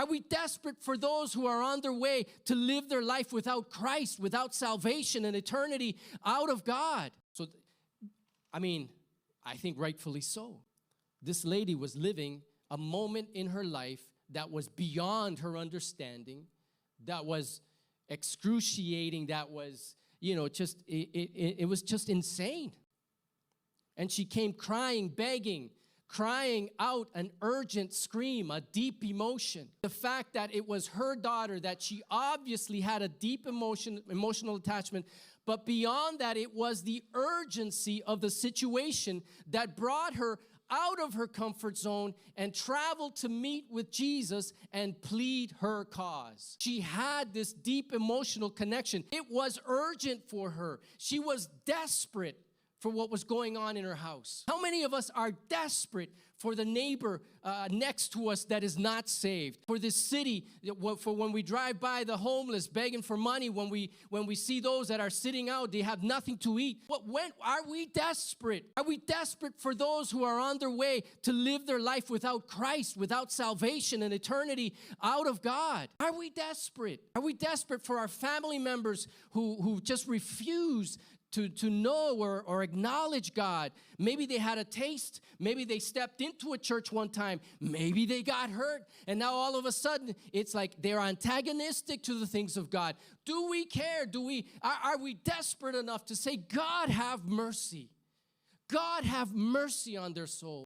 Are we desperate for those who are on their way to live their life without Christ, without salvation and eternity out of God? So, I think rightfully so. This lady was living a moment in her life that was beyond her understanding, that was excruciating, that was, it was just insane. And she came crying, begging, crying out an urgent scream, a deep emotion. The fact that it was her daughter, that she obviously had a deep emotional attachment, but beyond that, it was the urgency of the situation that brought her out of her comfort zone and traveled to meet with Jesus and plead her cause. She had this deep emotional connection. It was urgent for her. She was desperate for what was going on in her house. How many of us are desperate for the neighbor next to us that is not saved? For this city, for when we drive by the homeless begging for money, when we see those that are sitting out, they have nothing to eat. When are we desperate? Are we desperate for those who are on their way to live their life without Christ, without salvation and eternity out of God? Are we desperate? Are we desperate for our family members who just refuse to know or acknowledge God? Maybe they had a taste. Maybe they stepped into a church one time. Maybe they got hurt. And now all of a sudden, it's like they're antagonistic to the things of God. Do we care? Are we desperate enough to say, God, have mercy? God, have mercy on their soul?